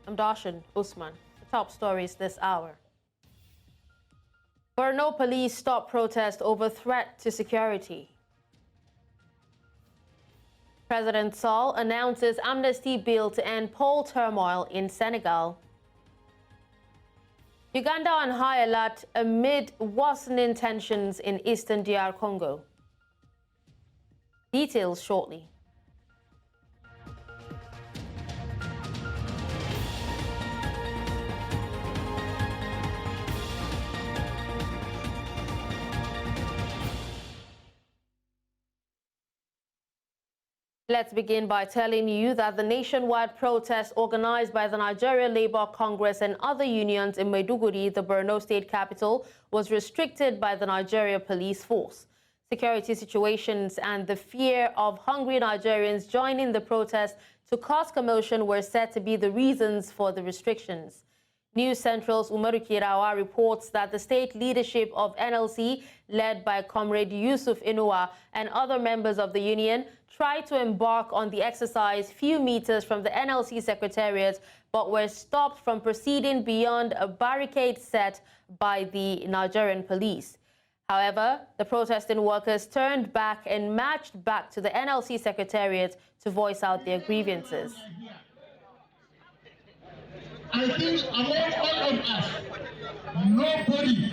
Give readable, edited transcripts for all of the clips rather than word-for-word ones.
I'm Darshan Usman. The top stories this hour. Borno police stop protest over threat to security. President Sall announces amnesty bill to end poll turmoil in Senegal. Uganda on high alert amid worsening tensions in eastern DR Congo. Details shortly. Let's begin by telling you that the nationwide protest organized by the Nigeria Labour Congress and other unions in Maiduguri, the Borno state capital, was restricted by the Nigeria police force. Security situations and the fear of hungry Nigerians joining the protest to cause commotion were said to be the reasons for the restrictions. News Central's Umaru Kirawa reports that the state leadership of NLC, led by Comrade Yusuf Inuwa and other members of the union, tried to embark on the exercise few meters from the NLC secretariat, but were stopped from proceeding beyond a barricade set by the Nigerian police. However, the protesting workers turned back and marched back to the NLC secretariat to voice out their grievances. I think among all of us, nobody.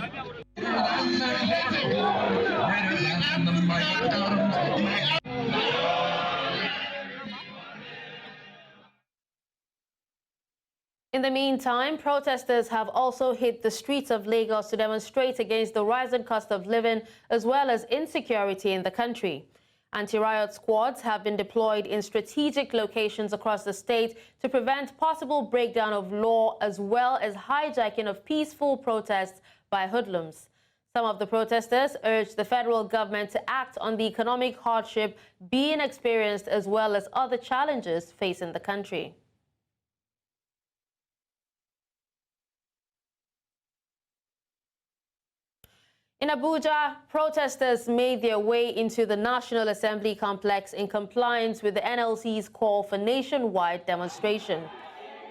In the meantime, protesters have also hit the streets of Lagos to demonstrate against the rising cost of living as well as insecurity in the country. Anti-riot squads have been deployed in strategic locations across the state to prevent possible breakdown of law as well as hijacking of peaceful protests by hoodlums. Some of the protesters urged the federal government to act on the economic hardship being experienced as well as other challenges facing the country. In Abuja, protesters made their way into the National Assembly complex in compliance with the NLC's call for nationwide demonstration.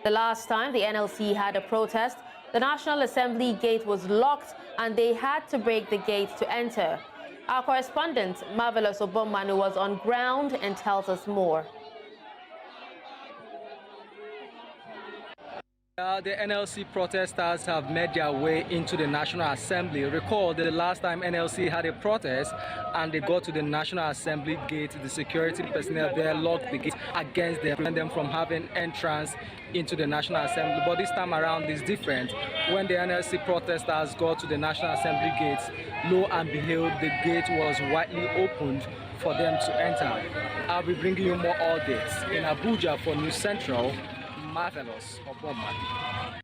The last time the NLC had a protest, the National Assembly gate was locked and they had to break the gate to enter. Our correspondent, Marvelous Obomanu, was on ground and tells us more. The NLC protesters have made their way into the National Assembly. Recall the last time NLC had a protest and they got to the National Assembly gate, the security personnel there locked the gate against them, preventing them from having entrance into the National Assembly. But this time around is different. When the NLC protesters got to the National Assembly gates, lo and behold, the gate was widely opened for them to enter. I'll be bringing you more updates in Abuja for News Central. Marvelous Obomanu.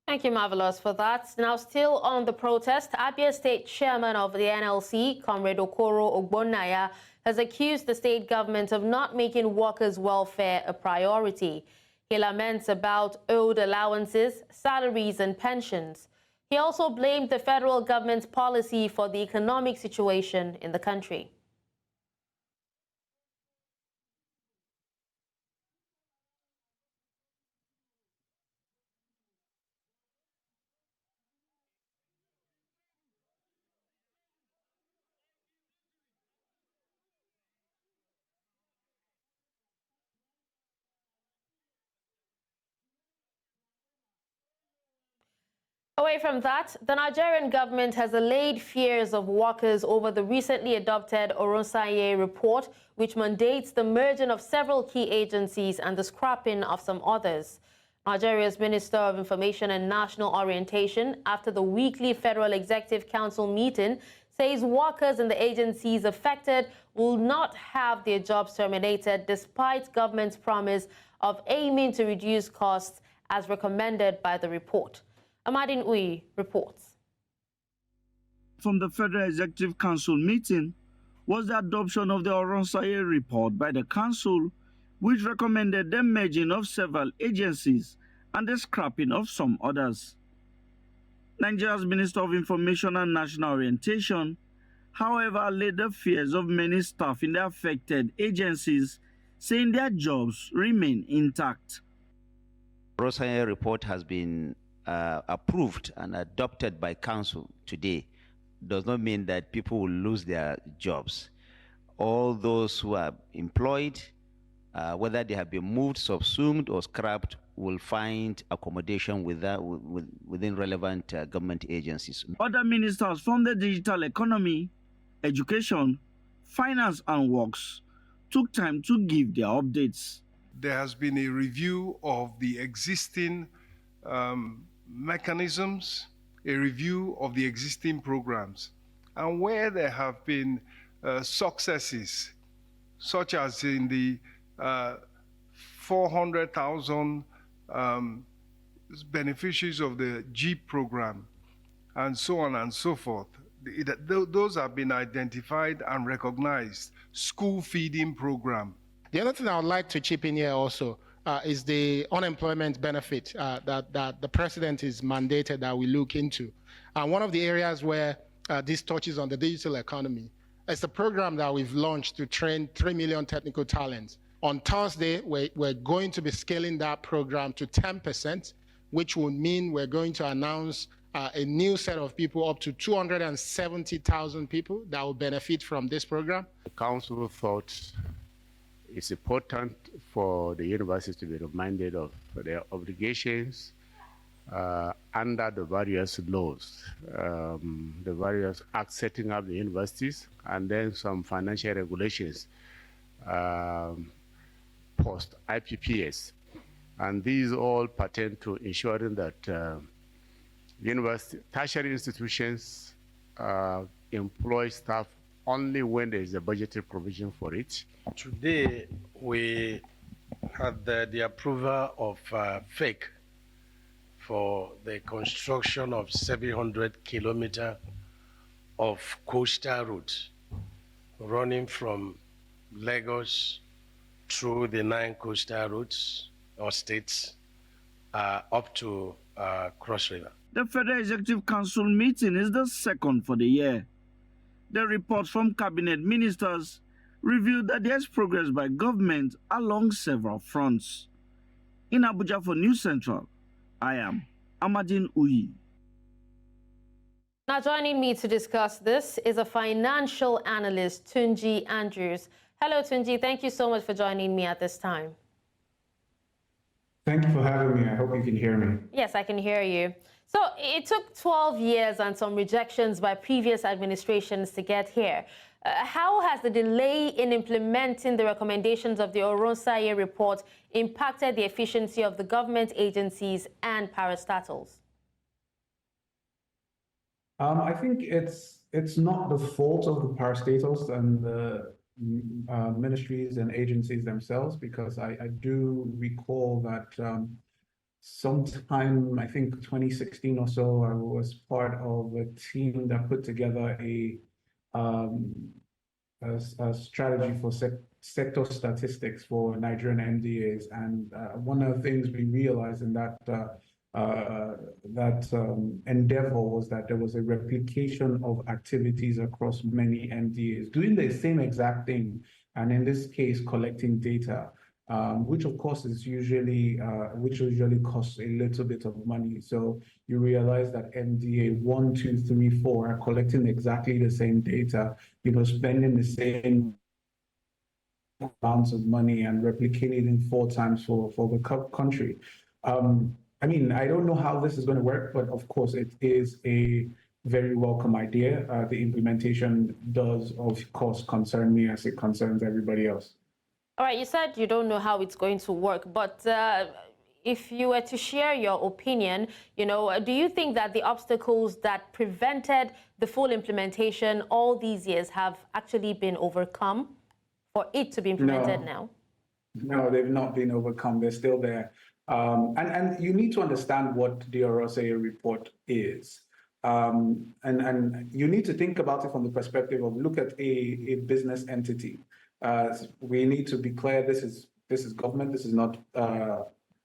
Thank you, Marvelous, for that. Now, still on the protest, Abia State Chairman of the NLC, Comrade Okoro Ogbonnaya, has accused the state government of not making workers' welfare a priority. He laments about owed allowances, salaries and pensions. He also blamed the federal government's policy for the economic situation in the country. Away from that, the Nigerian government has allayed fears of workers over the recently adopted Oronsaye report, which mandates the merging of several key agencies and the scrapping of some others. Nigeria's Minister of Information and National Orientation, after the weekly Federal Executive Council meeting, says workers in the agencies affected will not have their jobs terminated despite government's promise of aiming to reduce costs as recommended by the report. Amadin Uyi reports. From the Federal Executive Council meeting was the adoption of the Oronsaye report by the Council, which recommended the merging of several agencies and the scrapping of some others. Nigeria's Minister of Information and National Orientation, however, allayed the fears of many staff in the affected agencies, saying their jobs remain intact. Oronsaye report has been approved and adopted by council today does not mean that people will lose their jobs. All those who are employed, whether they have been moved, subsumed, or scrapped, will find accommodation within relevant government agencies. Other ministers from the digital economy, education, finance, and works took time to give their updates. There has been a review of the existing mechanisms, a review of the existing programs, and where there have been successes, such as in the 400,000 beneficiaries of the GEEP program, and so on and so forth. Those have been identified and recognized. School feeding program. The other thing I would like to chip in here also is the unemployment benefit that the president is mandated that we look into. And one of the areas where this touches on the digital economy is the program that we've launched to train 3 million technical talents. On Thursday, we're going to be scaling that program to 10%, which would mean we're going to announce a new set of people, up to 270,000 people that will benefit from this program. The council thought it's important for the universities to be reminded of their obligations under the various laws, the various acts setting up the universities, and then some financial regulations post-IPPS. And these all pertain to ensuring that university, tertiary institutions employ staff only when there is a budgetary provision for it. Today, we had the approval of FAKE for the construction of 700 kilometers of coastal route running from Lagos through the 9 coastal routes or states up to Cross River. The Federal Executive Council meeting is the second for the year. The report from cabinet ministers revealed that there is progress by government along several fronts. In Abuja for News Central, I am Amadine Uyi. Now joining me to discuss this is a financial analyst, Tunji Andrews. Hello, Tunji. Thank you so much for joining me at this time. Thank you for having me. I hope you can hear me. Yes, I can hear you. So it took 12 years and some rejections by previous administrations to get here. How has the delay in implementing the recommendations of the Oronsaye report impacted the efficiency of the government agencies and parastatals? I think it's not the fault of the parastatals and the ministries and agencies themselves, because I do recall that sometime, I think 2016 or so, I was part of a team that put together a strategy for sector statistics for Nigerian MDAs, and one of the things we realized in that endeavor was that there was a replication of activities across many MDAs doing the same exact thing, and in this case collecting data, which of course is usually costs a little bit of money. So you realize that MDA 1, 2, 3, 4 are collecting exactly the same data, spending the same amounts of money and replicating it 4 times for the country. I mean, I don't know how this is going to work, but of course it is a very welcome idea. The implementation does, of course, concern me as it concerns everybody else. All right, you said you don't know how it's going to work, but if you were to share your opinion, do you think that the obstacles that prevented the full implementation all these years have actually been overcome for it to be implemented now? No, they've not been overcome. They're still there. And you need to understand what the Oronsaye report is. And you need to think about it from the perspective of, look at a business entity. We need to be clear, this is government, this is not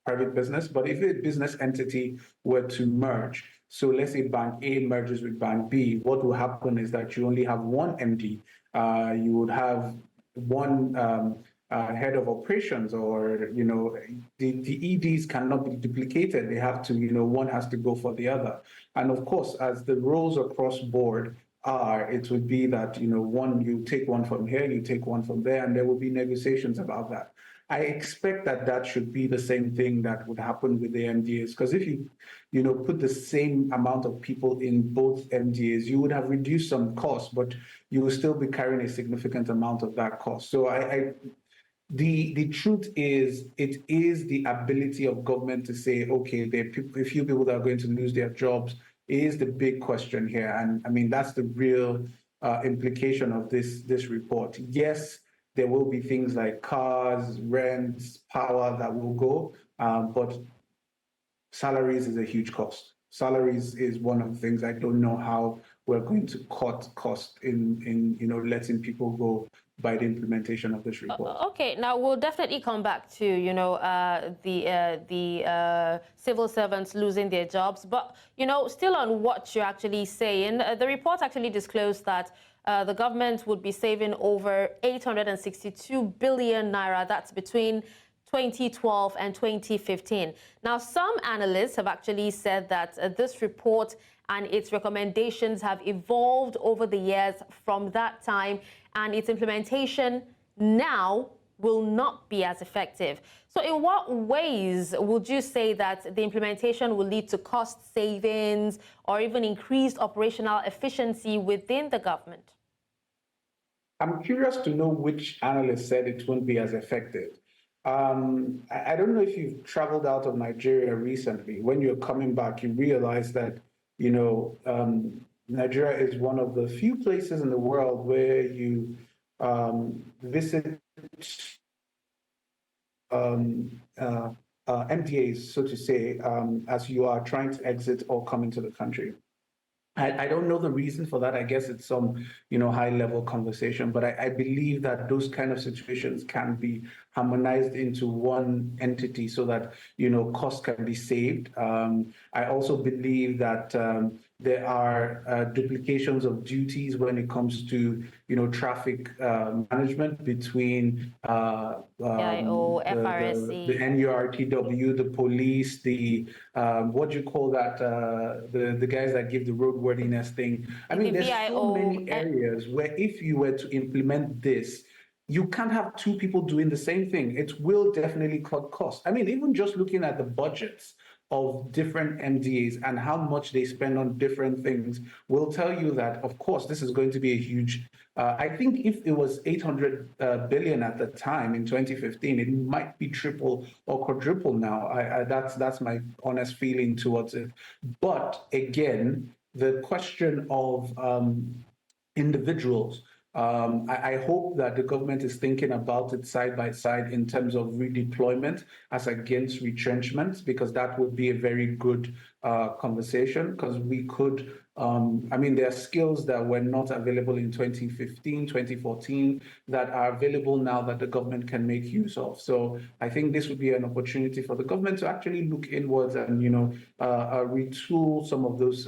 private business. But if a business entity were to merge, so let's say Bank A merges with Bank B, what will happen is that you only have one MD. You would have one head of operations, or the EDs cannot be duplicated. They have to, one has to go for the other. And of course, as the roles across board are, it would be that you take one from here, you take one from there, and there will be negotiations about that. I expect that should be the same thing that would happen with the MDAs, because if you put the same amount of people in both MDAs, you would have reduced some costs, but you will still be carrying a significant amount of that cost. So the truth is, it is the ability of government to say, okay, there are a few people that are going to lose their jobs is the big question here. And I mean, that's the real implication of this report. Yes, there will be things like cars, rents, power that will go, but salaries is a huge cost. Salaries is one of the things I don't know how we're going to cut cost in letting people go by the implementation of this report. Okay, now we'll definitely come back to the civil servants losing their jobs, but still on what you're actually saying, the report actually disclosed that the government would be saving over 862 billion naira. That's between 2012 and 2015. Now, some analysts have actually said that this report and its recommendations have evolved over the years from that time, and its implementation now will not be as effective. So in what ways would you say that the implementation will lead to cost savings or even increased operational efficiency within the government? I'm curious to know which analyst said it won't be as effective. I don't know if you've traveled out of Nigeria recently. When you're coming back, you realize that, Nigeria is one of the few places in the world where you visit MDAs, so to say, as you are trying to exit or come into the country. I don't know the reason for that. I guess it's some, high-level conversation, but I believe that those kind of situations can be harmonized into one entity so that, costs can be saved. I also believe that there are duplications of duties when it comes to, traffic management between PIO, FRSC, the NURTW, the police, the what do you call that? The guys that give the roadworthiness thing. I mean, there's so many areas where if you were to implement this, you can't have two people doing the same thing. It will definitely cut costs. I mean, even just looking at the budgets of different MDAs and how much they spend on different things will tell you that, of course, this is going to be a huge, I think if it was 800 billion at the time in 2015, it might be triple or quadruple now. That's my honest feeling towards it. But again, the question of individuals, I hope that the government is thinking about it side by side in terms of redeployment as against retrenchment, because that would be a very good conversation, because we could, I mean, there are skills that were not available in 2015, 2014 that are available now that the government can make use of. So I think this would be an opportunity for the government to actually look inwards and, retool some of those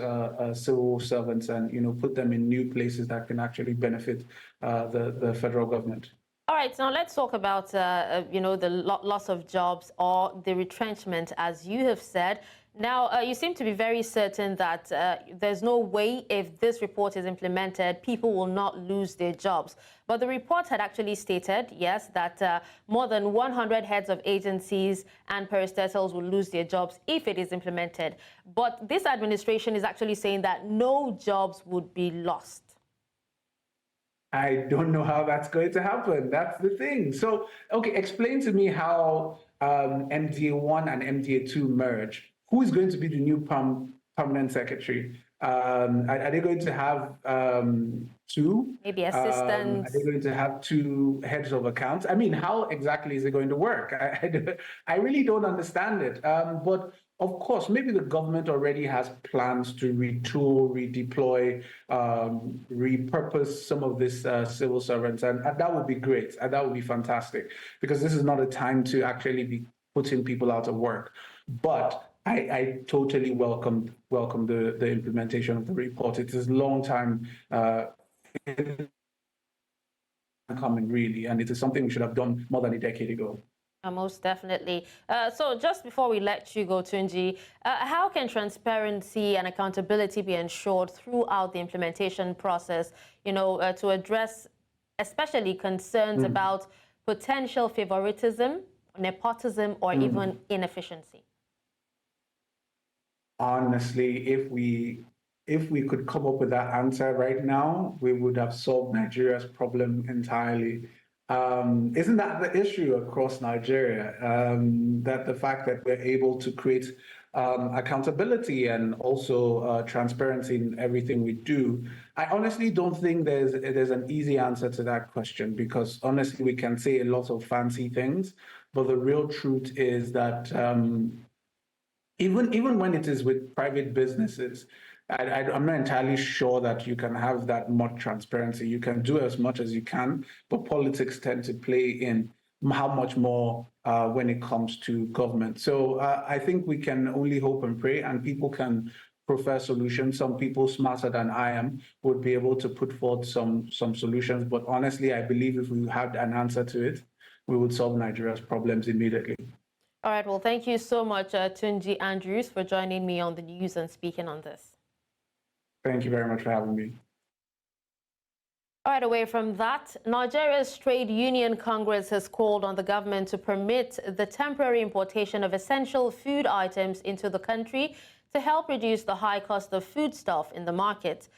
civil servants and, put them in new places that can actually benefit the federal government. All right, now let's talk about, the loss of jobs or the retrenchment, as you have said. Now, you seem to be very certain that there's no way, if this report is implemented, people will not lose their jobs. But the report had actually stated, yes, that more than 100 heads of agencies and parastatals will lose their jobs if it is implemented. But this administration is actually saying that no jobs would be lost. I don't know how that's going to happen. That's the thing. So, okay, explain to me how MDA1 and MDA2 merge. Who is going to be the new permanent secretary? Are they going to have two? Maybe assistants? Are they going to have two heads of accounts? I mean, how exactly is it going to work? I really don't understand it. But of course, maybe the government already has plans to retool, redeploy, repurpose some of these civil servants. And that would be great. And that would be fantastic, because this is not a time to actually be putting people out of work. But I totally welcome the implementation of the report. It is a long time coming, really, and it is something we should have done more than a decade ago. Most definitely. So just before we let you go, Tunji, how can transparency and accountability be ensured throughout the implementation process, to address especially concerns about potential favoritism, nepotism, or even inefficiency? Honestly, if we could come up with that answer right now, we would have solved Nigeria's problem entirely. Isn't that the issue across Nigeria? That the fact that we're able to create accountability and also transparency in everything we do. I honestly don't think there's an easy answer to that question, because honestly, we can say a lot of fancy things, but the real truth is that even when it is with private businesses, I'm not entirely sure that you can have that much transparency. You can do as much as you can, but politics tend to play in how much more when it comes to government. So I think we can only hope and pray, and people can prefer solutions. Some people smarter than I am would be able to put forth some solutions. But honestly, I believe if we had an answer to it, we would solve Nigeria's problems immediately. All right. Well, thank you so much, Tunji Andrews, for joining me on the news and speaking on this. Thank you very much for having me. All right, away from that, Nigeria's Trade Union Congress has called on the government to permit the temporary importation of essential food items into the country to help reduce the high cost of foodstuff in the market.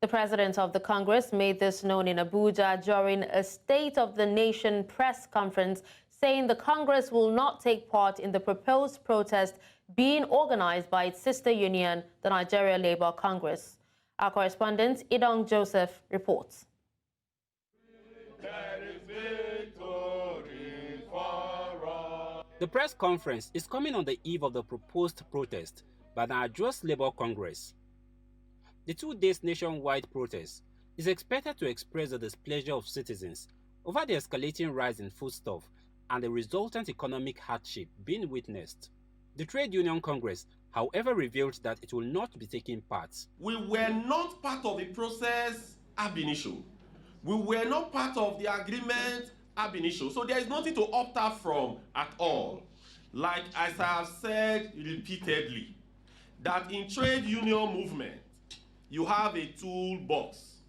The president of the Congress made this known in Abuja during a State of the Nation press conference, saying the Congress will not take part in the proposed protest being organized by its sister union, the Nigeria Labour Congress. Our correspondent, Idong Joseph, reports. The press conference is coming on the eve of the proposed protest by the Nigerian Labour Congress. The 2 days nationwide protest is expected to express the displeasure of citizens over the escalating rise in foodstuff and the resultant economic hardship being witnessed. The Trade Union Congress, however, revealed that it will not be taking part. We were not part of the process ab initio. We were not part of the agreement ab initio. So there is nothing to opt out from at all. Like as I have said repeatedly, that in trade union movement, you have a toolbox.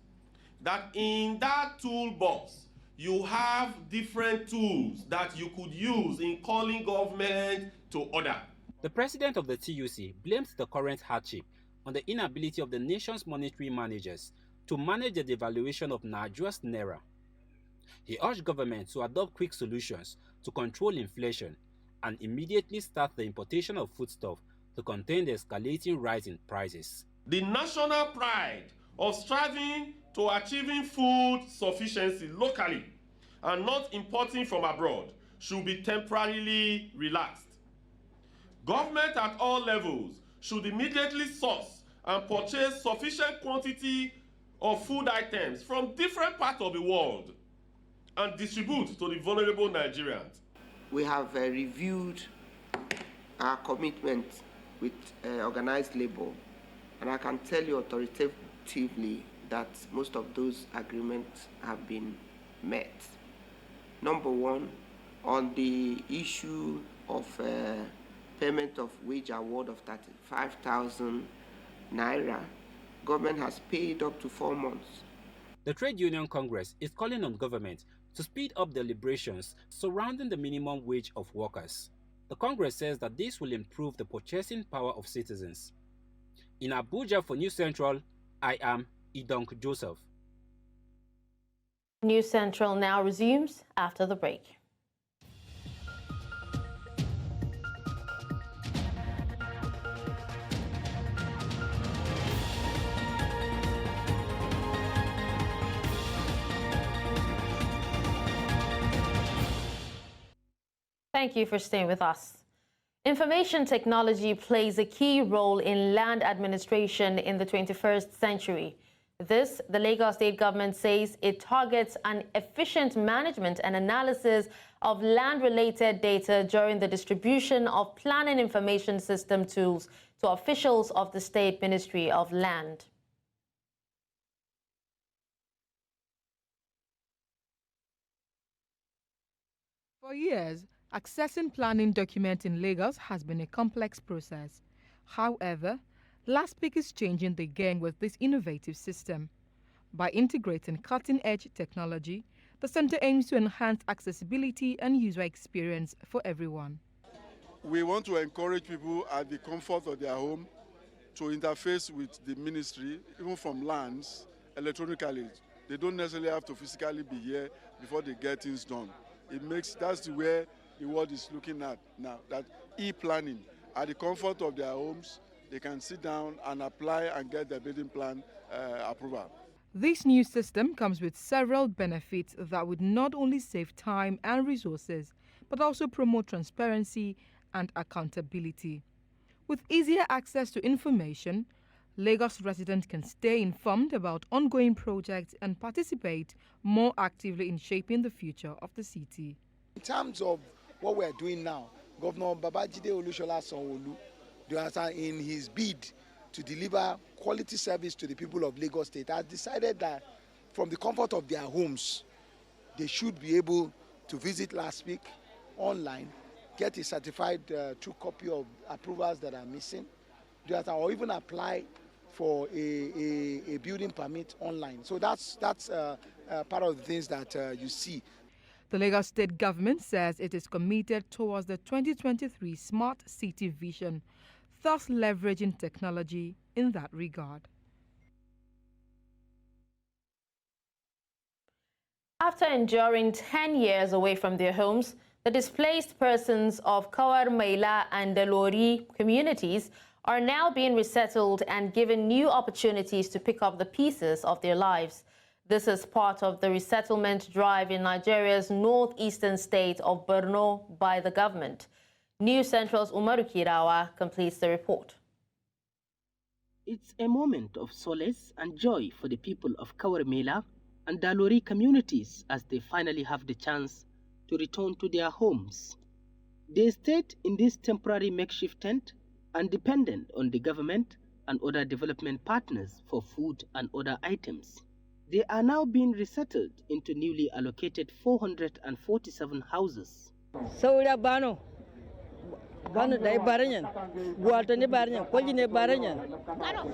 That in that toolbox, you have different tools that you could use in calling government to order. The president of the TUC blamed the current hardship on the inability of the nation's monetary managers to manage the devaluation of Nigeria's naira. He urged government to adopt quick solutions to control inflation and immediately start the importation of foodstuff to contain the escalating rise in prices. The national pride of striving to achieving food sufficiency locally and not importing from abroad should be temporarily relaxed. Government at all levels should immediately source and purchase sufficient quantity of food items from different parts of the world and distribute to the vulnerable Nigerians. We have reviewed our commitment with organized labor, and I can tell you authoritatively that most of those agreements have been met. Number one, on the issue of payment of wage award of 35,000 naira, government has paid up to 4 months. The Trade Union Congress is calling on government to speed up deliberations surrounding the minimum wage of workers. The Congress says that this will improve the purchasing power of citizens. In Abuja for News Central, I am Idong Joseph. News Central now resumes after the break. Thank you for staying with us. Information technology plays a key role in land administration in the 21st century. This, the Lagos State government says it targets an efficient management and analysis of land-related data during the distribution of planning information system tools to officials of the State Ministry of Land. For years, accessing planning documents in Lagos has been a complex process. However, last week is changing the game with this innovative system. By integrating cutting-edge technology, the center aims to enhance accessibility and user experience for everyone. We want to encourage people at the comfort of their home to interface with the ministry, even from lands, electronically. They don't necessarily have to physically be here before they get things done. That's where the world is looking at now, that e-planning, at the comfort of their homes, they can sit down and apply and get their building plan approval. This new system comes with several benefits that would not only save time and resources, but also promote transparency and accountability. With easier access to information, Lagos residents can stay informed about ongoing projects and participate more actively in shaping the future of the city. In terms of what we are doing now, Governor Babajide Olusola Sanwo-Olu, in his bid to deliver quality service to the people of Lagos State, has decided that from the comfort of their homes, they should be able to visit last week online, get a certified true copy of approvals that are missing, or even apply for a building permit online. So that's part of the things that you see. The Lagos State government says it is committed towards the 2023 Smart City Vision, thus leveraging technology in that regard. After enduring 10 years away from their homes, the displaced persons of Kawar Maila and Dalori communities are now being resettled and given new opportunities to pick up the pieces of their lives. This is part of the resettlement drive in Nigeria's northeastern state of Borno by the government. News Central's Umaru Kirawa completes the report. It's a moment of solace and joy for the people of Kawarmela and Dalori communities as they finally have the chance to return to their homes. They stayed in this temporary makeshift tent and dependent on the government and other development partners for food and other items. They are now being resettled into newly allocated 447 houses. Banu dai baranyan gualta ne baranyan kolji ne baranyan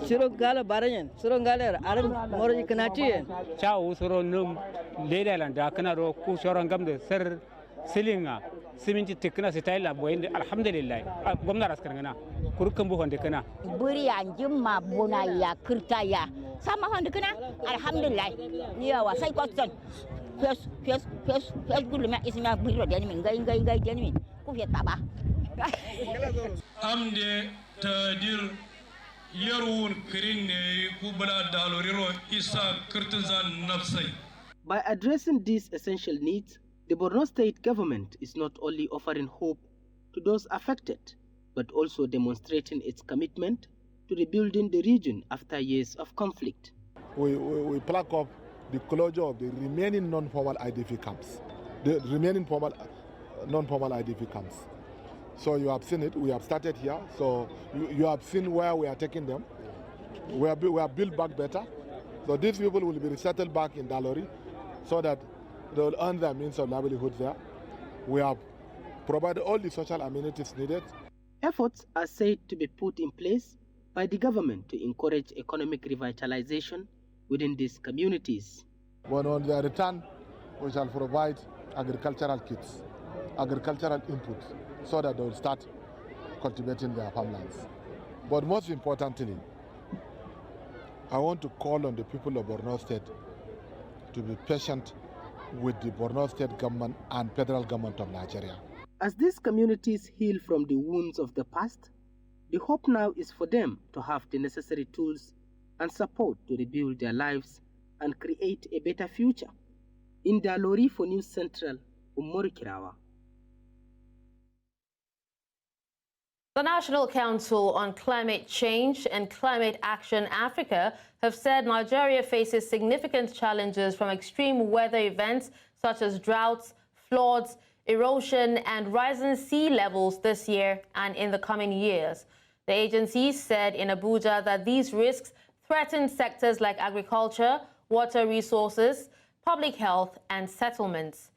siro gala baranyan siro gala aran moro ikanati chao siro num leda landa kana ro ku soro ngamde ser silinga siminti tekna sitaila boyinde alhamdulillah gomna raskar ngana kurkan bu honde kana buri anjum ma bona ya kirta ya sama honde kana alhamdulillah ya wa sai kwatson fes gulma isma buri da ni ngai jani ku fiya taba amde tadir yarun kirinne kubala daloriro isa kirtizan nafsai. By addressing these essential needs, the Borno state government is not only offering hope to those affected, but also demonstrating its commitment to rebuilding the region after years of conflict. We plug up the closure of the remaining non-formal IDP camps, the remaining non-formal IDP camps. So you have seen it, we have started here, so you have seen where we are taking them. We are built back better. So these people will be resettled back in Dalori so that they will earn their means of livelihood there. We have provided all the social amenities needed. Efforts are said to be put in place by the government to encourage economic revitalization within these communities. When on their return, we shall provide agricultural kits, agricultural input, so that they will start cultivating their farmlands. But most importantly, I want to call on the people of Borno State to be patient with the Borno State government and federal government of Nigeria. As these communities heal from the wounds of the past, the hope now is for them to have the necessary tools and support to rebuild their lives and create a better future. In Dalori for News Central, Umaru Kirawa. The National Council on Climate Change and Climate Action Africa have said Nigeria faces significant challenges from extreme weather events such as droughts, floods, erosion, and rising sea levels this year and in the coming years. The agency said in Abuja that these risks threaten sectors like agriculture, water resources, public health, and settlements.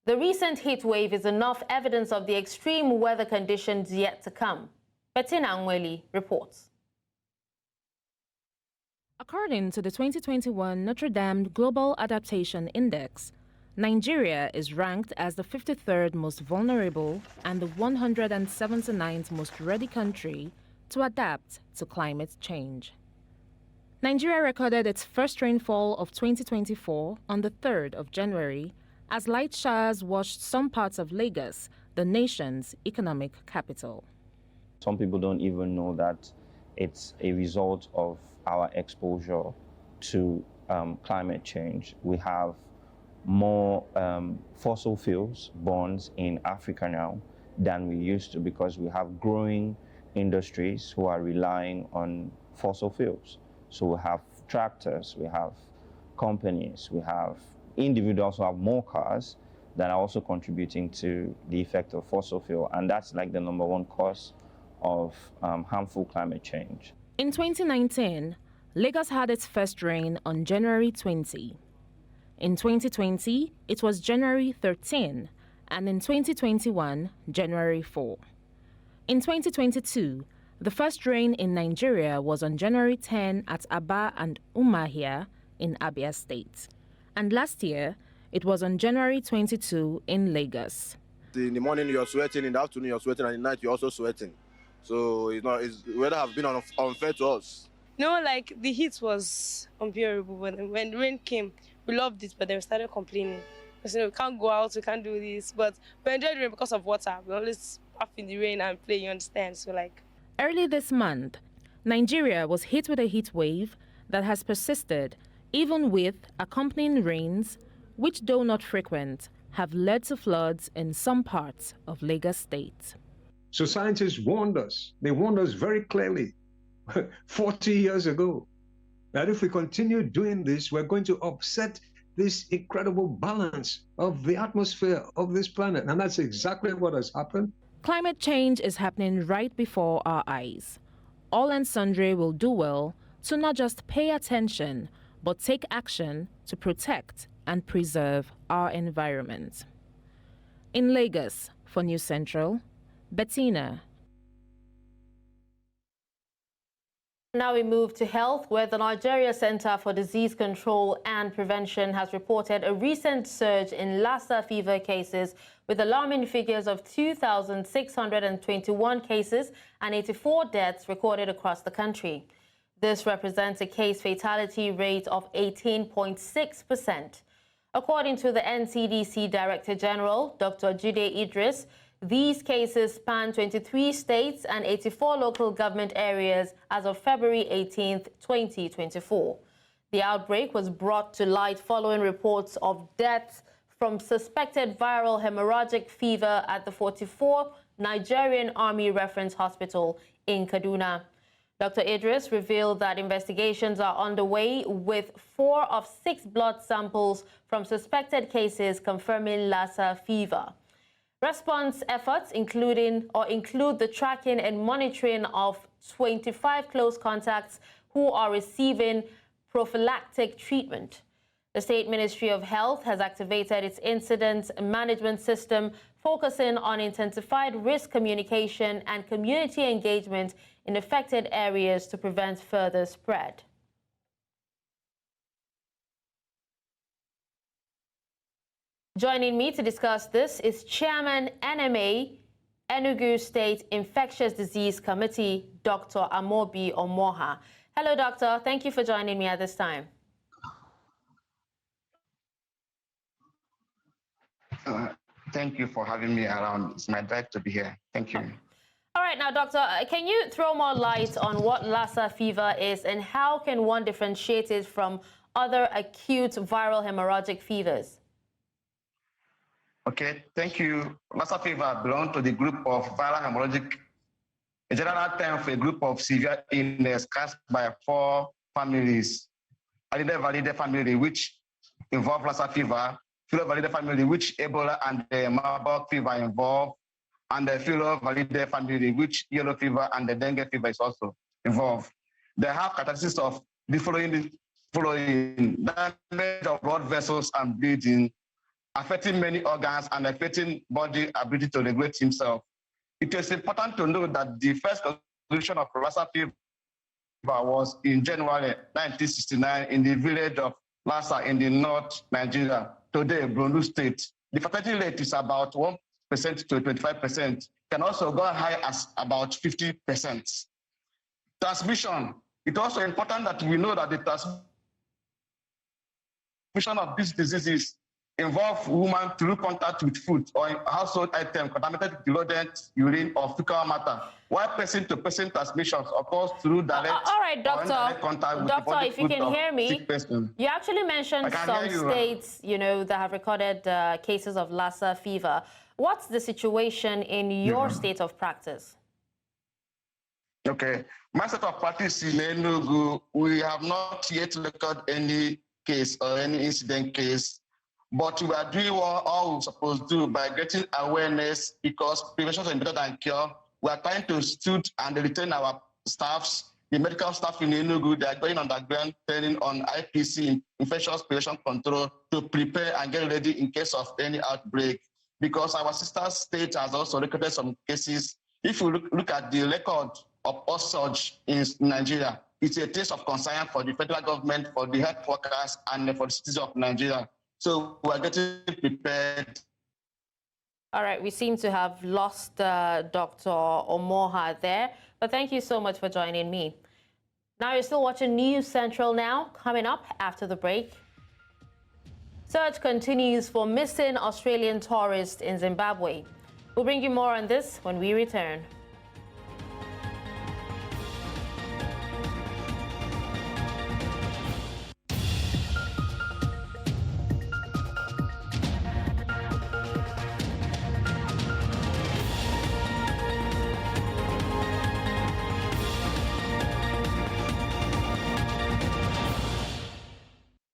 The recent heat wave is enough evidence of the extreme weather conditions yet to come. Bettina Nweli reports. According to the 2021 Notre Dame Global Adaptation Index, Nigeria is ranked as the 53rd most vulnerable and the 179th most ready country to adapt to climate change. Nigeria recorded its first rainfall of 2024 on the 3rd of January as light showers washed some parts of Lagos, the nation's economic capital. Some people don't even know that it's a result of our exposure to climate change. We have more fossil fuels burns in Africa now than we used to because we have growing industries who are relying on fossil fuels. So we have tractors, we have companies, we have individuals who have more cars that are also contributing to the effect of fossil fuel. And that's like the #1 cause of harmful climate change. In 2019, Lagos had its first rain on January 20. In 2020, it was January 13, and in 2021, January 4. In 2022, the first rain in Nigeria was on January 10 at Abah and Umuahia in Abia State. And last year, it was on January 22 in Lagos. In the morning you're sweating, in the afternoon you're sweating, and in the night you're also sweating. So the weather has been unfair to us. No, like the heat was unbearable. When the rain came, we loved it, but then we started complaining. Because we can't go out, we can't do this. But we enjoyed the rain because of water. We always bath in the rain and play, you understand? So Early this month, Nigeria was hit with a heat wave that has persisted, even with accompanying rains, which though not frequent, have led to floods in some parts of Lagos State. So scientists warned us. They warned us very clearly 40 years ago that if we continue doing this, we're going to upset this incredible balance of the atmosphere of this planet. And that's exactly what has happened. Climate change is happening right before our eyes. All and sundry will do well to not just pay attention, but take action to protect and preserve our environment. In Lagos, for News Central, Bettina. Now we move to health, where the Nigeria Center for Disease Control and Prevention has reported a recent surge in Lassa fever cases, with alarming figures of 2,621 cases and 84 deaths recorded across the country. This represents a case fatality rate of 18.6%. According to the NCDC Director General, Dr. Jide Idris, these cases span 23 states and 84 local government areas as of February 18, 2024. The outbreak was brought to light following reports of deaths from suspected viral hemorrhagic fever at the 44 Nigerian Army Reference Hospital in Kaduna. Dr. Idris revealed that investigations are underway with 4 of 6 blood samples from suspected cases confirming Lassa fever. Response efforts include the tracking and monitoring of 25 close contacts who are receiving prophylactic treatment. The State Ministry of Health has activated its incident management system, focusing on intensified risk communication and community engagement in affected areas to prevent further spread. Joining me to discuss this is Chairman NMA, Enugu State Infectious Disease Committee, Dr. Amobi Omoha. Hello, Doctor. Thank you for joining me at this time. Thank you for having me around. It's my delight to be here. Thank you. All right, now, Doctor, can you throw more light on what Lassa fever is and how can one differentiate it from other acute viral hemorrhagic fevers? Okay, thank you. Lassa fever belongs to the group of viral hemorrhagic, a general term for a group of severe illness caused by 4 families. Valide family, which involve Lassa fever, Philo-Valide family, which Ebola and the Marburg fever involve, and the Philo-Valide family, which yellow fever and the dengue fever is also involved. They have characteristics of the following damage of blood vessels and bleeding, affecting many organs and affecting body ability to regulate himself. It is important to note that the first constitution of Lassa fever was in January 1969 in the village of Lassa in the North Nigeria, today Borno State. The fatality rate is about 1% to 25%, can also go high as about 50%. Transmission. It's also important that we know that the transmission of these diseases involve women through contact with food or household items contaminated with deodorant, urine, or fecal matter, while person-to-person transmissions occurs through direct all right, doctor. or indirect contact with the body If you can hear me, you actually mentioned some states, that have recorded cases of Lassa fever. What's the situation in your state of practice? Okay, my state of practice in Enugu, we have not yet recorded any case or any incident case, but we are doing all we're supposed to do by getting awareness, because prevention is better than cure. We are trying to stood and retain our staffs, the medical staff in Enugu. They are going underground training on IPC, infectious prevention control, to prepare and get ready in case of any outbreak. Because our sister state has also recorded some cases. If you look at the record of surge in Nigeria, it's a case of concern for the federal government, for the health workers, and for the citizens of Nigeria. So we are getting prepared. All right, we seem to have lost Dr. Omoha there, but thank you so much for joining me. Now you're still watching News Central now. Coming up after the break, search continues for missing Australian tourists in Zimbabwe. We'll bring you more on this when we return.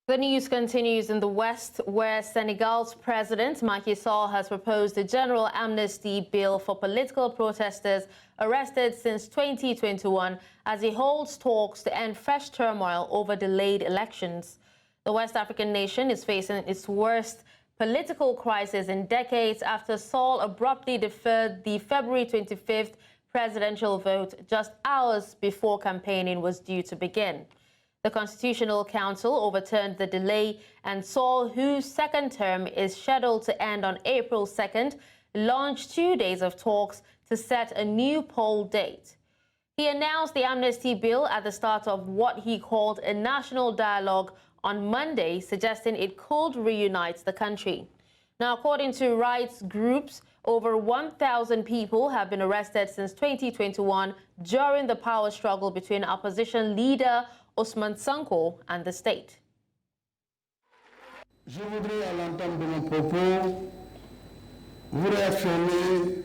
The news continues in the West, where Senegal's President Macky Sall has proposed a general amnesty bill for political protesters arrested since 2021 as he holds talks to end fresh turmoil over delayed elections. The West African nation is facing its worst political crisis in decades after Sall abruptly deferred the February 25th presidential vote just hours before campaigning was due to begin. The Constitutional Council overturned the delay, and Sall, whose second term is scheduled to end on April 2nd, launched 2 days of talks to set a new poll date. He announced the amnesty bill at the start of what he called a national dialogue on Monday, suggesting it could reunite the country. Now, according to rights groups, over 1,000 people have been arrested since 2021 during the power struggle between opposition leader Ousmane Sonko and the state. Je voudrais, à l'entame de mon propos, vous réaffirmer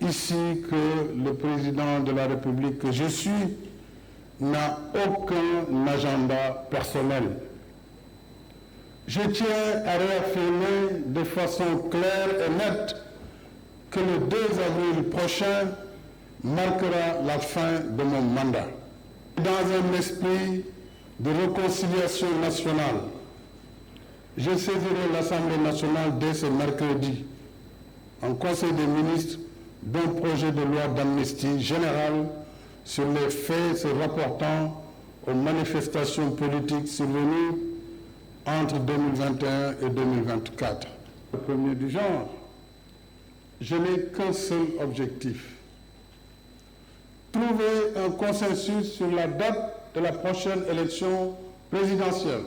ici que le président de la République que je suis n'a aucun agenda personnel. Je tiens à réaffirmer de façon claire et nette que le 2 avril prochain marquera la fin de mon mandat. Dans un esprit de réconciliation nationale, je saisirai l'Assemblée nationale dès ce mercredi en Conseil des ministres d'un projet de loi d'amnistie générale sur les faits se rapportant aux manifestations politiques survenues entre 2021 et 2024. Le premier du genre, je n'ai qu'un seul objectif: trouver un consensus sur la date de la prochaine élection présidentielle,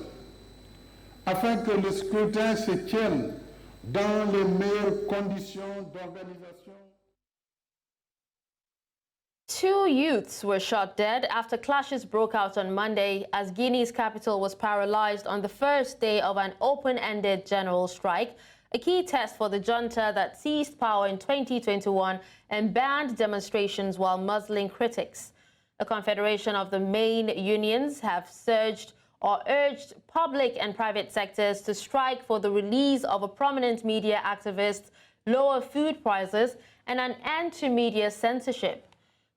afin que le scrutin se tienne dans les meilleures conditions d'organisation. 2 youths were shot dead after clashes broke out on Monday as Guinea's capital was paralyzed on the first day of an open-ended general strike, a key test for the junta that seized power in 2021 and banned demonstrations while muzzling critics. A confederation of the main unions have urged public and private sectors to strike for the release of a prominent media activist, lower food prices, and an end to media censorship.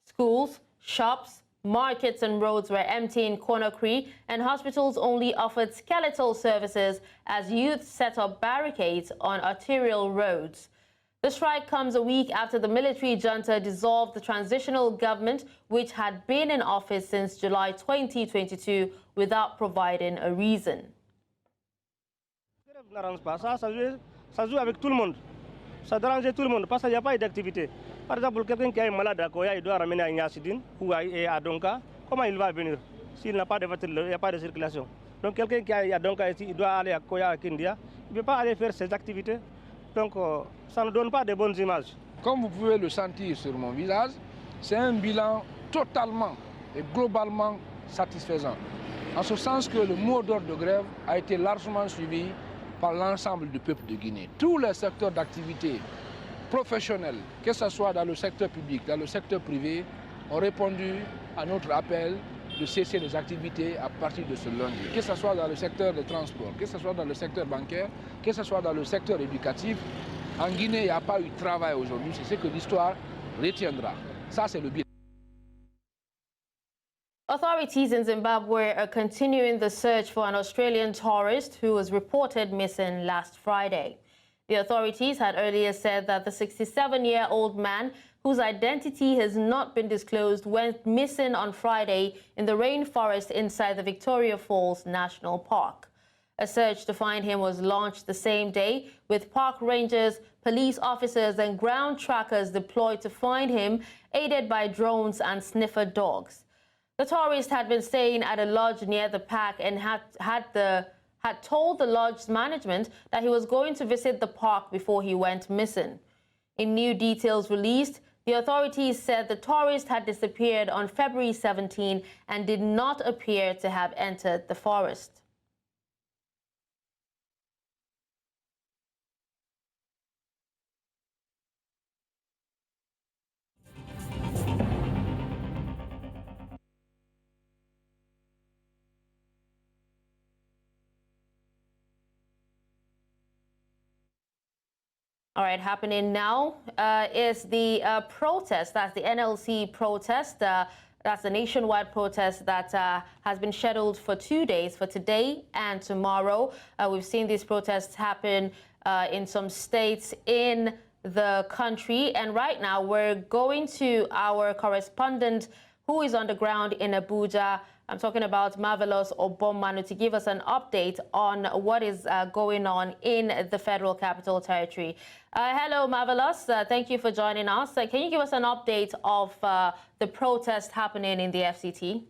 Schools, shops, Markets and roads were empty in Conakry, and hospitals only offered skeletal services as youth set up barricades on arterial roads. The strike comes a week after the military junta dissolved the transitional government, which had been in office since July 2022, without providing a reason. Ça joue avec tout le monde. Ça dérange tout le monde parce qu'il n'y a pas d'activité. Par exemple, quelqu'un qui est malade à Koya, il doit ramener à Ignacidine ou à Donka. Comment il va venir s'il n'a pas de voiture, il n'y a pas de circulation? Donc quelqu'un qui est à Donka ici, il doit aller à Koya, à Kindia. Il ne peut pas aller faire ses activités. Donc ça ne donne pas de bonnes images. Comme vous pouvez le sentir sur mon visage, c'est un bilan totalement et globalement satisfaisant. En ce sens que le mot d'ordre de grève a été largement suivi par l'ensemble du peuple de Guinée. Tous les secteurs d'activité professionnels, que ce soit dans le secteur public, dans le secteur privé, ont répondu à notre appel de cesser les activités à partir de ce lundi. Que ce soit dans le secteur des transports, que ce soit dans le secteur bancaire, que ce soit dans le secteur éducatif, en Guinée, il n'y a pas eu de travail aujourd'hui. C'est ce que l'histoire retiendra. Ça, c'est le bilan. Authorities in Zimbabwe are continuing the search for an Australian tourist who was reported missing last Friday. The authorities had earlier said that the 67-year-old man, whose identity has not been disclosed, went missing on Friday in the rainforest inside the Victoria Falls National Park. A search to find him was launched the same day, with park rangers, police officers and ground trackers deployed to find him, aided by drones and sniffer dogs. The tourist had been staying at a lodge near the park and had told the lodge's management that he was going to visit the park before he went missing. In new details released, the authorities said the tourist had disappeared on February 17 and did not appear to have entered the forest. All right, happening now is the protest. That's the NLC protest. That's the nationwide protest that has been scheduled for 2 days, for today and tomorrow. We've seen these protests happen in some states in the country. And right now, we're going to our correspondent who is on the ground in Abuja. I'm talking about Marvelous Obomanu to give us an update on what is going on in the Federal Capital Territory. Hello, Marvelous. Thank you for joining us. Can you give us an update of the protest happening in the FCT?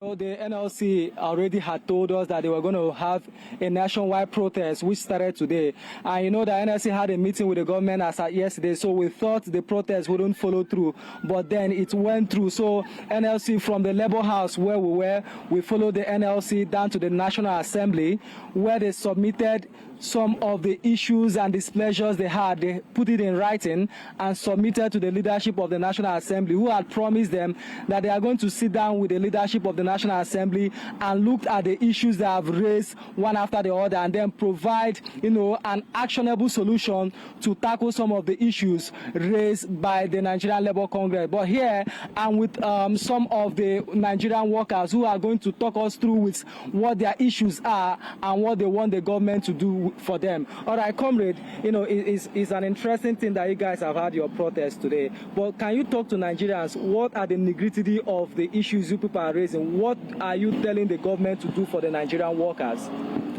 So the NLC already had told us that they were going to have a nationwide protest, which started today. And you know the NLC had a meeting with the government as at yesterday, so we thought the protest wouldn't follow through, but then it went through. So NLC from the Labour House where we were, we followed the NLC down to the National Assembly, where they submitted some of the issues and displeasures they had. They put it in writing and submitted to the leadership of the National Assembly, who had promised them that they are going to sit down with the leadership of the National Assembly and look at the issues they have raised one after the other and then provide, an actionable solution to tackle some of the issues raised by the Nigerian Labour Congress. But here I'm with some of the Nigerian workers who are going to talk us through with what their issues are and what they want the government to do for them. All right, comrade, it's an interesting thing that you guys have had your protest today. But can you talk to Nigerians? What are the nitty-gritty of the issues you people are raising? What are you telling the government to do for the Nigerian workers?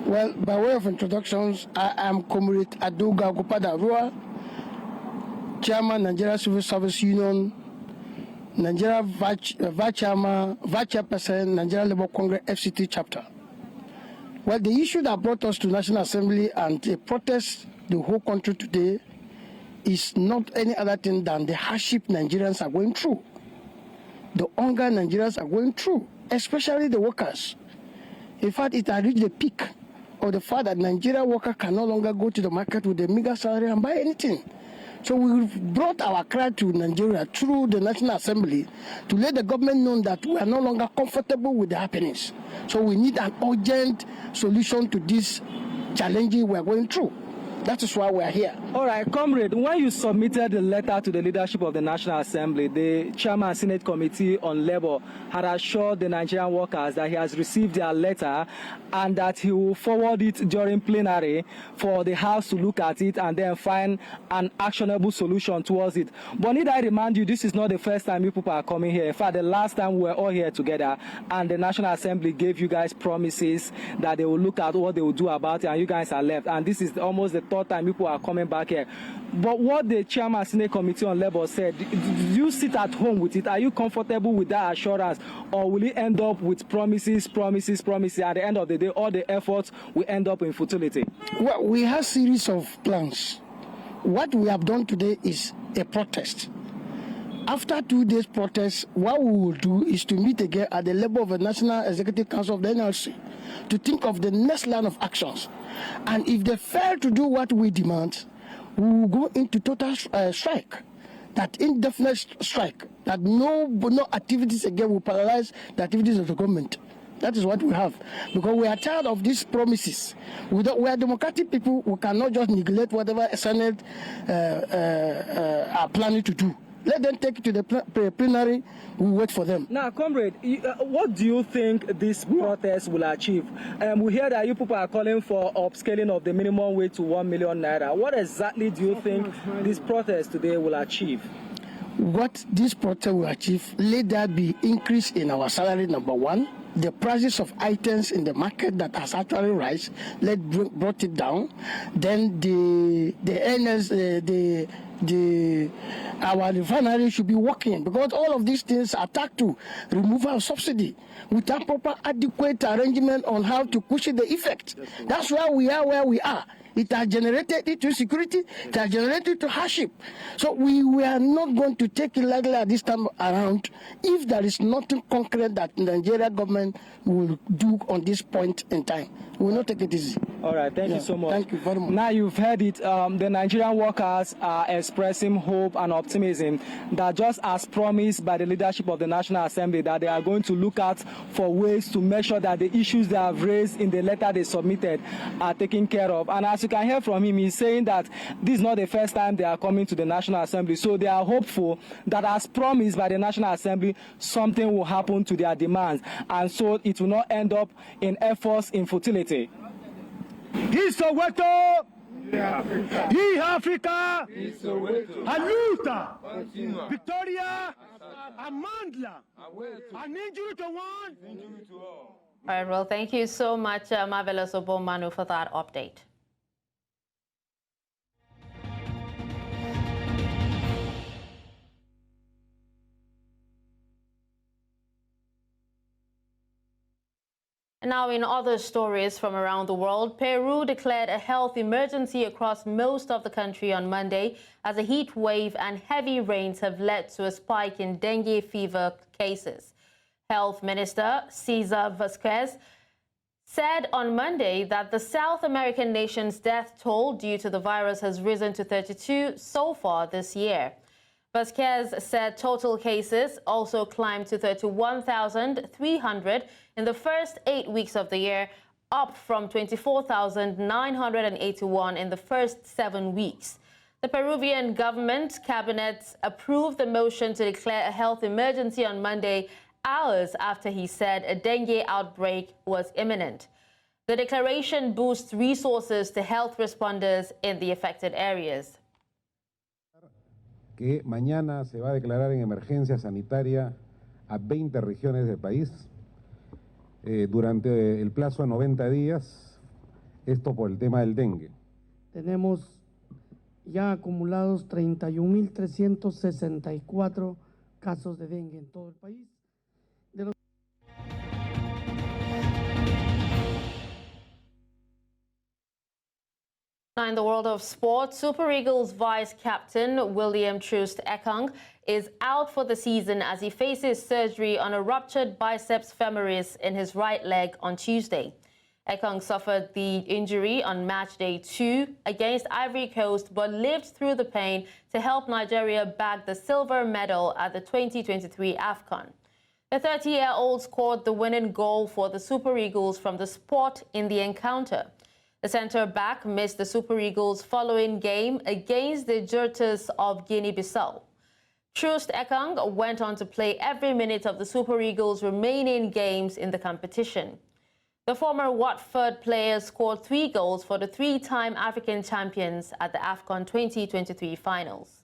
Well, by way of introductions, I am Comrade Adoga Gupadarua, Chairman, Nigeria Civil Service Union, Nigeria Vice Chairperson, Nigeria Labour Congress FCT chapter. Well, the issue that brought us to National Assembly and a protest the whole country today is not any other thing than the hardship Nigerians are going through, the hunger Nigerians are going through, especially the workers. In fact, it has reached the peak of the fact that Nigerian worker can no longer go to the market with a meager salary and buy anything. So we brought our cry to Nigeria through the National Assembly to let the government know that we are no longer comfortable with the happenings. So we need an urgent solution to this challenge we are going through. That is why we are here. All right, comrade, when you submitted the letter to the leadership of the National Assembly, the Chairman Senate Committee on Labour had assured the Nigerian workers that he has received their letter and that he will forward it during plenary for the House to look at it and then find an actionable solution towards it. But need I remind you, this is not the first time you people are coming here. In fact, the last time we were all here together and the National Assembly gave you guys promises that they will look at what they will do about it, and you guys are left. And this is almost the third time people are coming back here. But what the Chairman Senate Committee on Labour said, do you sit at home with it? Are you comfortable with that assurance, or will it end up with promises? At the end of the day, all the efforts will end up in futility? Well, we have a series of plans. What we have done today is a protest. After 2 days protest, what we will do is to meet again at the level of the National Executive Council of the NLC to think of the next line of actions. And if they fail to do what we demand, we will go into total strike, that indefinite strike, that no activities again will paralyze the activities of the government. That is what we have, because we are tired of these promises. We are democratic people. We cannot just neglect whatever Senate are planning to do. Let them take it to the plenary. We'll wait for them. Now, comrade, what do you think this protest will achieve? We hear that you people are calling for upscaling of the minimum wage to 1 million naira. What exactly do you think this protest today will achieve? What this protest will achieve, let there be increase in our salary, number one. The prices of items in the market that has actually risen, brought it down. Then our refinery should be working, because all of these things are tacked to removal of subsidy without proper adequate arrangement on how to cushion the effect. That's why we are where we are. It has generated into security, it has generated to hardship. So we are not going to take it lightly at this time around if there is nothing concrete that the Nigerian government will do on this point in time. We will not take it easy. All right, thank you so much. Thank you very much. Now you've heard it. The Nigerian workers are expressing hope and optimism that just as promised by the leadership of the National Assembly, that they are going to look out for ways to make sure that the issues they have raised in the letter they submitted are taken care of. And as you can hear from him, he's saying that this is not the first time they are coming to the National Assembly. So they are hopeful that as promised by the National Assembly, something will happen to their demands. And so it will not end up in efforts in futility. Soweto, Africa, Aluta, Victoria, Amandla, an injury to one. All right, well, thank you so much, Marvelous Obomanu, for that update. Now, in other stories from around the world, Peru declared a health emergency across most of the country on Monday as a heat wave and heavy rains have led to a spike in dengue fever cases. Health Minister Cesar Vasquez said on Monday that the South American nation's death toll due to the virus has risen to 32 so far this year. Vasquez said total cases also climbed to 31,300 in the first 8 weeks of the year, up from 24,981 in the first 7 weeks. The Peruvian government cabinet approved the motion to declare a health emergency on Monday, hours after he said a dengue outbreak was imminent. The declaration boosts resources to health responders in the affected areas. Que mañana se va a declarar en emergencia sanitaria a 20 regiones del país durante el plazo de 90 días, esto por el tema del dengue. Tenemos ya acumulados 31.364 casos de dengue en todo el país. In the world of sport, Super Eagles vice captain William Troost Ekong is out for the season as he faces surgery on a ruptured biceps femoris in his right leg on Tuesday. Ekong suffered the injury on match day 2 against Ivory Coast, but lived through the pain to help Nigeria bag the silver medal at the 2023 AFCON. The 30-year-old scored the winning goal for the Super Eagles from the spot in the encounter. The centre-back missed the Super Eagles' following game against the Jurtas of Guinea-Bissau. Troost Ekong went on to play every minute of the Super Eagles' remaining games in the competition. The former Watford player scored 3 goals for the 3-time African champions at the AFCON 2023 finals.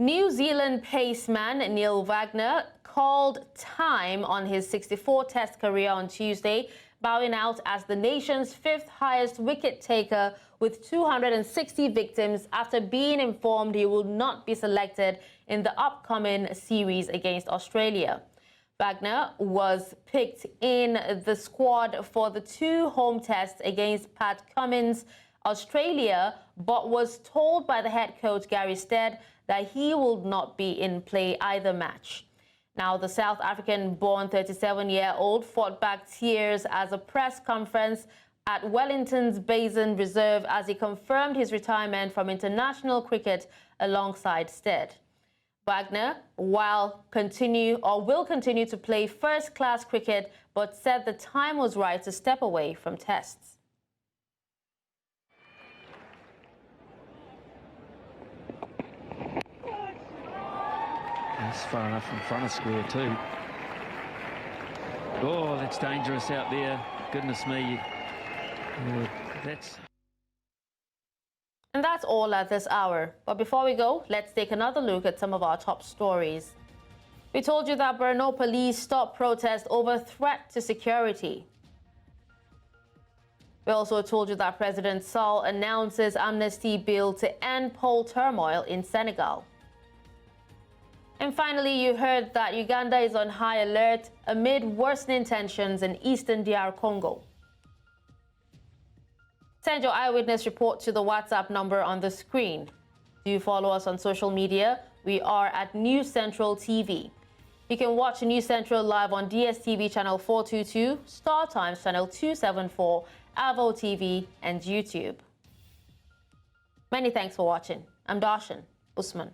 New Zealand paceman Neil Wagner called time on his 64-test career on Tuesday, bowing out as the nation's 5th highest wicket taker with 260 victims after being informed he will not be selected in the upcoming series against Australia. Wagner was picked in the squad for the 2 home tests against Pat Cummins, Australia, but was told by the head coach Gary Stead that he will not be in play either match. Now, the South African-born 37-year-old fought back tears as a press conference at Wellington's Basin Reserve as he confirmed his retirement from international cricket alongside Stead. Wagner will continue to play first-class cricket, but said the time was right to step away from tests. That's far enough in front of square too. Oh, that's dangerous out there. Goodness me. And that's all at this hour. But before we go, let's take another look at some of our top stories. We told you that Borno police stopped protest over threat to security. We also told you that President Sall announces amnesty bill to end poll turmoil in Senegal. And finally, you heard that Uganda is on high alert amid worsening tensions in eastern DR Congo. Send your eyewitness report to the WhatsApp number on the screen. Do follow us on social media. We are at News Central TV. You can watch News Central live on DSTV channel 422, Star Times channel 274, Avo TV, and YouTube. Many thanks for watching. I'm Darshan Usman.